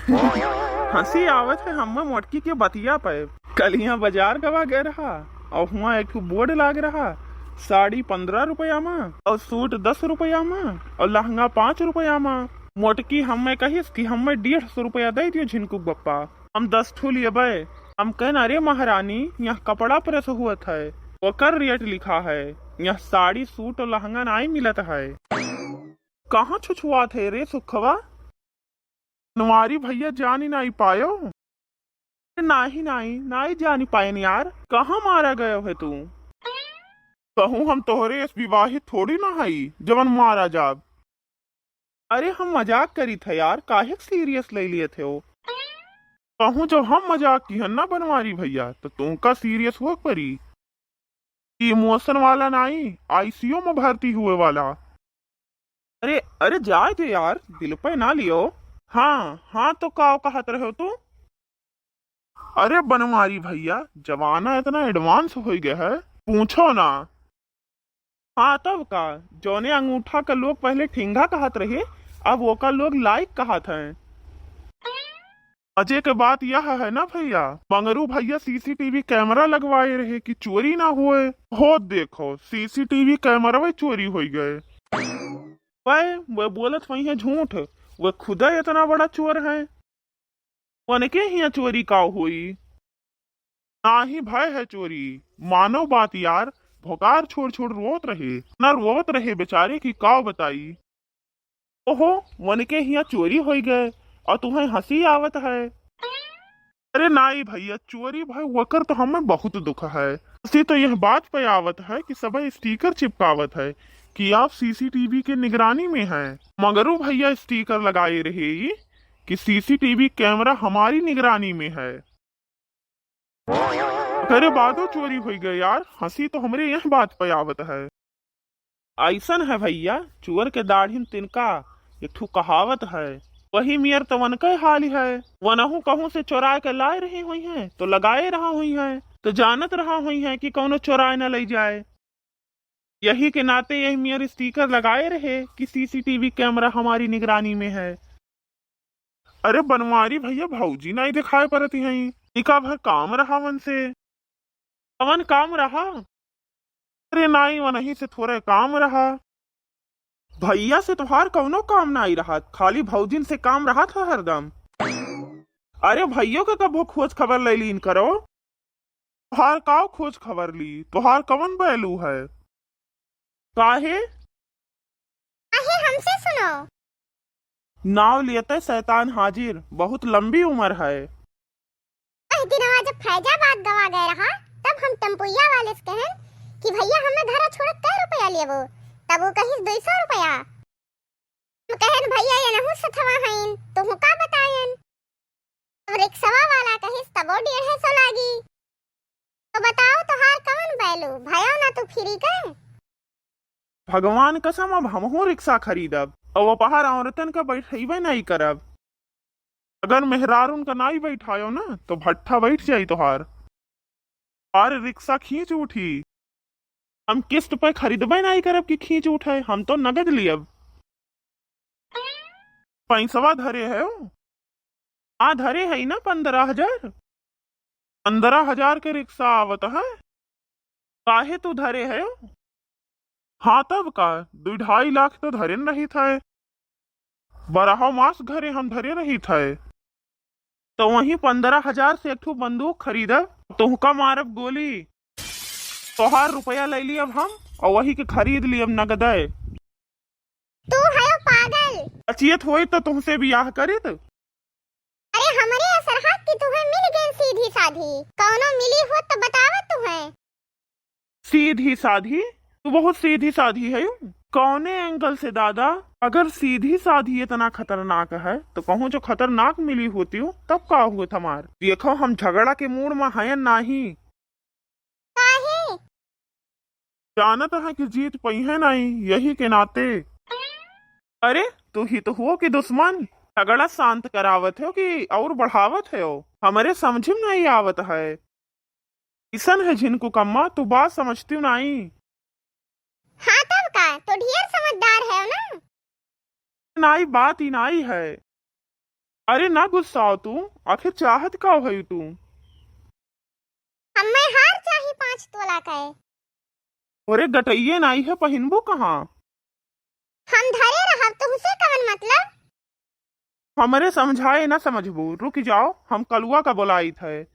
हंसी आवत है हम मोटकी के बतिया पे। कल यहाँ बाजार गवा गए रहा और वहाँ एक बोर्ड लाग रहा, साड़ी 15 रुपया में और सूट 10 रुपया में और लहंगा 5 रुपया में। मोटकी हमें कहिस कि हमें 150 रुपया दे दियो झिनकू बप्पा, हम 10 ठू लिए। हम कहना अरे महारानी यहाँ कपड़ा प्रेस हुआ था, ओकर रेट लिखा है, यहाँ साड़ी सूट और लहंगा नहीं मिलत है। कहाँ छुछुआ थे रे सुखवा, नवारी भैया जान ही नहीं पायो। नहीं नहीं नहीं जानी पायन यार, कहाँ मारा गयो है तू। कहूँ हम तोहरे इस विवाहित थोड़ी ना हई जवन मारा जाब। अरे हम मजाक करी थे यार, काहे सीरियस ले लिए थे वो। कहूँ जब हम मजाक की है ना बनवारी भैया तो तू का सीरियस हो परी। इमोशन वाला नहीं, आईसीयू में भर्ती हुए वाला। अरे अरे जाए थे यार, दिल पे ना लियो। हाँ हाँ तो का कहत रहे हो तू। अरे बनवारी भैया जमाना इतना एडवांस हो गया है, पूछो ना। हाँ तब का, जोने अंगूठा का लोग पहले ठिंगा कहत रहे, अब वो का लोग लाइक कहत हैं। मजे के बात यह है ना भैया, मंगरू भैया सीसीटीवी कैमरा लगवाए रहे कि चोरी ना हुए। हो देखो सीसीटीवी कैमरा में चोरी हो गए। वह बोलत वही है झूठ, वह खुदा इतना बड़ा चोर है। उनके ही चोरी का हुई, ना ही भय है चोरी। मानो बात यार, भोकार छोड़ छोड़ रोत रहे ना, रोत रहे बेचारे की काव बताई। ओहो वन के यहाँ चोरी हो गए और तुम्हें हंसी आवत है। अरे नाई भैया चोरी भाई वकर तो हमें बहुत दुख है। हंसी तो यह बात पे आवत है कि सब स्टिकर चिपकावत है कि आप सीसीटीवी के निगरानी में हैं। मगरू भैया स्टिकर लगाए रहे कि सीसीटीवी कैमरा हमारी निगरानी में है। अरे बादो चोरी हो गई यार, हंसी तो हमरे यह बात पे आवत है। ऐसन है भैया, चोर के दाढ़ी में तिनका, एक ठू कहावत है, वही मियर तो वन का हाल है। वनहू कहूँ से चोराए के लाए रही हुई हैं तो लगाए रहा हुई हैं, तो जानत रहा हुई हैं कि कौनो चोराए न ले जाए। यही के नाते यही मियर स्टिकर लगाए रहे कि सीसीटीवी कैमरा हमारी निगरानी में है। अरे बनवारी भैया भौजी नहीं दिखाई पड़ती हैं, इका भर काम रहा वन से। कवन काम रहा। अरे नाई वही से थोड़ा काम रहा। भैया से तुम्हार कौनो काम नहीं रहा, खाली भौजिन से काम रहा था हरदम। अरे भैया का कबो खोज खबर ले लीन करो। तुहार का खोज खबर ली, तुहार कवन पहलू है। काहे काहे हमसे सुनो। नाव लेते शैतान हाजिर, बहुत लंबी उम्र है। दिन जब फैजाबाद गवा गए रहा तब हम टेम्पुया वाले से कहन कि भैया हमें घरा छोड़ कै रुपया लेबो, तब वो कहिस 200 रुपया। हम कहन भैया ये नहु सथवा हईन तो हु का बतायन। अब रिक्शा वाला कहिस तब 150 लागी। तो बताओ तोहार कौन बैलू भयो ना तू फ्री के। भगवान कसम अब हमहू रिक्शा खरीदब और वो पहाड़ औरतन का बैठेबे नहीं करब। अगर मेहरारून का नहीं बैठायो ना तो भट्ठा बैठ जाई तोहार। और रिक्शा खींच उठी, हम किस्त पे खरीदबे नहीं करब कि खींच उठे, हम तो नगद लियब। पैसवा धरे है आ धरे है ना 15,000। 15,000 के रिक्शा आवत है, काहे तू धरे है। हाँ तब का 2-2.5 लाख तो धरे नहीं था, 12 मास घरे हम धरे रही थे। तो वही 15,000 से एक ठू बंदूक खरीदब, तुहका मारब गोली, तोहार रुपया ले लियब हम और वही के खरीद लियब नगदे। तू है पागल। अचियत होई तो तुमसे ब्याह करित। अरे हमरे असर हाथ की तुम्हें मिल गई सीधी साधी, कौनो मिली हो तो बतावत तुम्हें। सीधी साधी, तू बहुत सीधी साधी है। कौने एंगल से दादा, अगर सीधी साधी इतना खतरनाक है तो कहूँ जो खतरनाक मिली होती हूँ तब का हुआ थमार। देखो हम झगड़ा के मूड में हैं नहीं, काहे जानत है कि जीत पई है नहीं, यही के नाते। अरे तू ही तो हो कि दुश्मन, झगड़ा शांत करावत हो कि और बढ़ावत हो, हमारे समझ में नहीं आवत है। इसन है झिनको कम्मा, तू बात समझती नहीं। हाँ तब का, तो ढेर समझदार है ना। नाई बात ही नाई है। अरे ना गुस्साओ तू, आखिर चाहत का भई तू? हमें हार चाहिए 5 तोला का है। अरे गटइये नाई है, पहिनबो कहाँ? हम धरे रहा तुमसे कवन मतलब? हमरे समझाए ना समझबू, रुक जाओ, हम कलुआ का बोलाई थे।